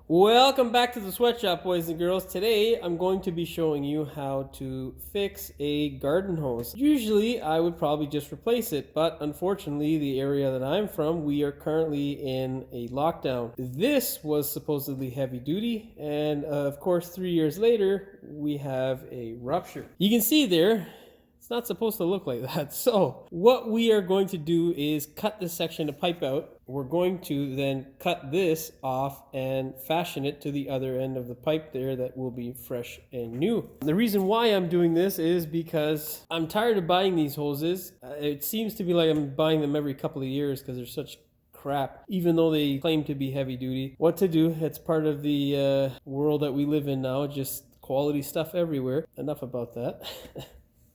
Welcome back to the sweatshop, boys and girls. Today I'm going to be showing you how to fix a garden hose. Usually I would probably just replace it, but unfortunately the area that I'm from, we are currently in a lockdown. This was supposedly heavy duty, and of course 3 years later we have a rupture. You can see there, it's not supposed to look like that. So what we are going to do is cut this section of pipe out. We're going to then cut this off and fashion it to the other end of the pipe there that will be fresh and new. The reason why I'm doing this is because I'm tired of buying these hoses. It seems to be like I'm buying them every couple of years because they're such crap, even though they claim to be heavy duty. What to do? It's part of the world that we live in now, just quality stuff everywhere. Enough about that.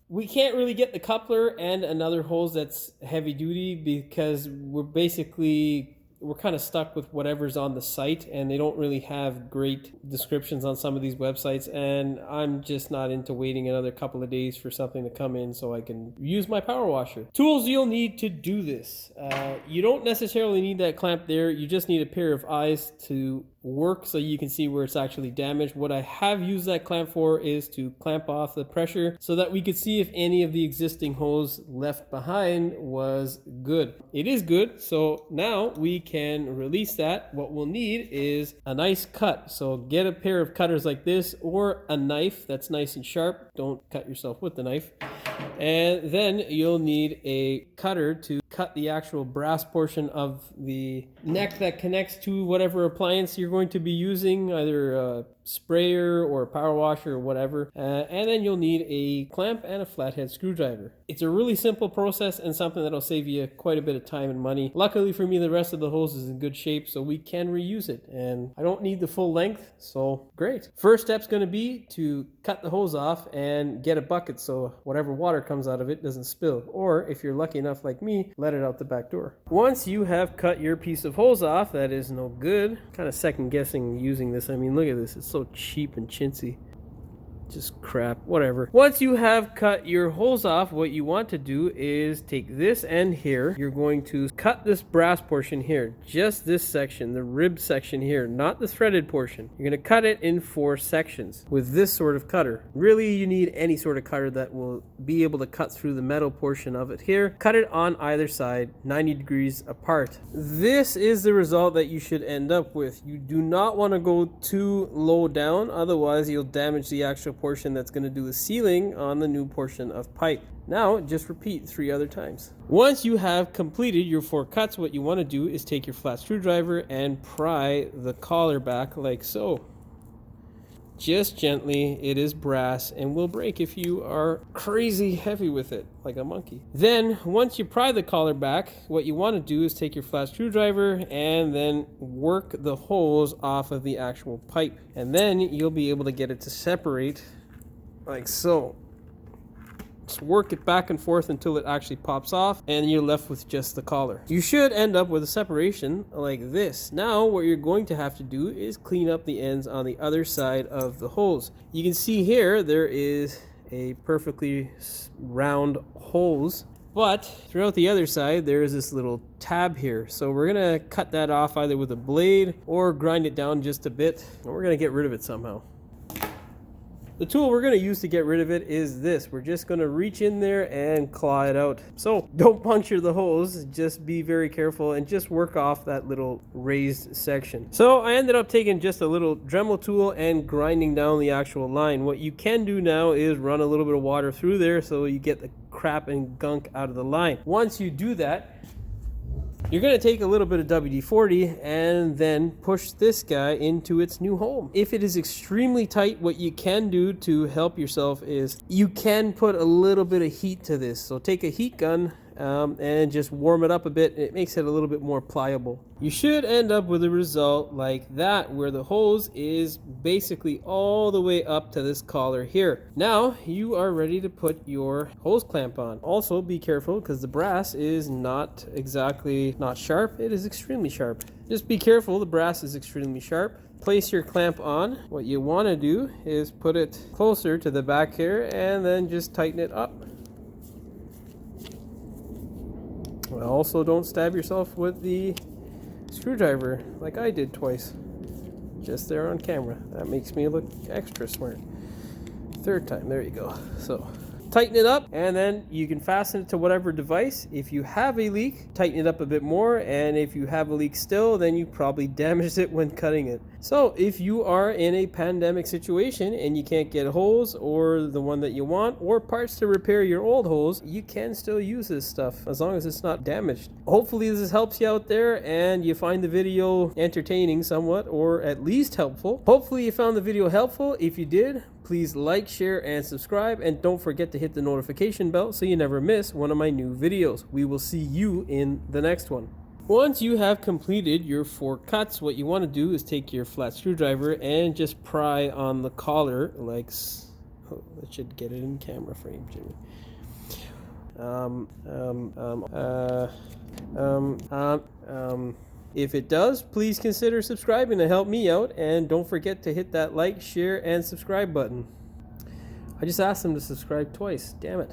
We can't really get the coupler and another hose that's heavy duty because we're kind of stuck with whatever's on the site, and they don't really have great descriptions on some of these websites, and I'm just not into waiting another couple of days for something to come in so I can use my power washer. Tools you'll need to do this. You don't necessarily need that clamp there. You just need a pair of eyes to work so you can see where it's actually damaged. What I have used that clamp for is to clamp off the pressure so that we could see if any of the existing hose left behind was good. It is good, so now we can release that. What we'll need is a nice cut. So get a pair of cutters like this or a knife that's nice and sharp. Don't cut yourself with the knife. And then you'll need a cutter to cut the actual brass portion of the neck that connects to whatever appliance you're going to be using, either a sprayer or a power washer or whatever. And then you'll need a clamp and a flathead screwdriver. It's a really simple process and something that'll save you quite a bit of time and money. Luckily for me, the rest of the hose is in good shape, so we can reuse it. And I don't need the full length, so great. First step's going to be to cut the hose off and get a bucket so whatever water comes out of it doesn't spill. Or if you're lucky enough like me, let it out the back door. Once you have cut your piece of hose off that is no good, kind of second guessing using this. I mean, look at this. It's so cheap and chintzy. Just crap, whatever. Once you have cut your hose off, what you want to do is take this end here. You're going to cut this brass portion here, just this section, the rib section here, not the threaded portion. You're going to cut it in 4 sections with this sort of cutter. Really, you need any sort of cutter that will be able to cut through the metal portion of it here. Cut it on either side, 90 degrees apart. This is the result that you should end up with. You do not want to go too low down, otherwise you'll damage the actual portion that's going to do the sealing on the new portion of pipe. Now just repeat 3 other times. Once you have completed your 4 cuts, what you want to do is take your flat screwdriver and pry the collar back like so. Just gently. It is brass and will break if you are crazy heavy with it, like a monkey. Then once you pry the collar back, what you want to do is take your flat screwdriver and then work the hose off of the actual pipe. And then you'll be able to get it to separate like so. Just work it back and forth until it actually pops off and you're left with just the collar. You should end up with a separation like this. Now what you're going to have to do is clean up the ends on the other side of the hose. You can see here there is a perfectly round hose, but throughout the other side there is this little tab here. So we're gonna cut that off either with a blade or grind it down just a bit, and we're gonna get rid of it somehow. The tool we're going to use to get rid of it is this. We're just going to reach in there and claw it out. So don't puncture the hose, just be very careful and just work off that little raised section. So I ended up taking just a little Dremel tool and grinding down the actual line. What you can do now is run a little bit of water through there so you get the crap and gunk out of the line. Once you do that, you're going to take a little bit of WD-40 and then push this guy into its new home. If it is extremely tight, what you can do to help yourself is you can put a little bit of heat to this. So take a heat gun and just warm it up a bit. It makes it a little bit more pliable. You should end up with a result like that, where the hose is basically all the way up to this collar here. Now you are ready to put your hose clamp on. Also be careful because the brass is not sharp, it is extremely sharp. Just be careful, the brass is extremely sharp. Place your clamp on. What you want to do is put it closer to the back here and then just tighten it up. Also, don't stab yourself with the screwdriver like I did twice. just there on camera. That makes me look extra smart. Third time, there you go. So tighten it up, and then you can fasten it to whatever device. If you have a leak, tighten it up a bit more, and if you have a leak still, then you probably damaged it when cutting it. So if you are in a pandemic situation and you can't get a hose or the one that you want or parts to repair your old hose, you can still use this stuff as long as it's not damaged. Hopefully this helps you out there and you find the video entertaining somewhat, or at least helpful. Hopefully you found the video helpful. If you did, please like, share, and subscribe, and don't forget to hit the notification bell so you never miss one of my new videos. We will see you in the next one. Once you have completed your 4 cuts, what you want to do is take your flat screwdriver and just pry on the collar like oh, that should get it in camera frame, Jimmy. If it does, please consider subscribing to help me out, and don't forget to hit that like, share, and subscribe button. I just asked them to subscribe twice. Damn it.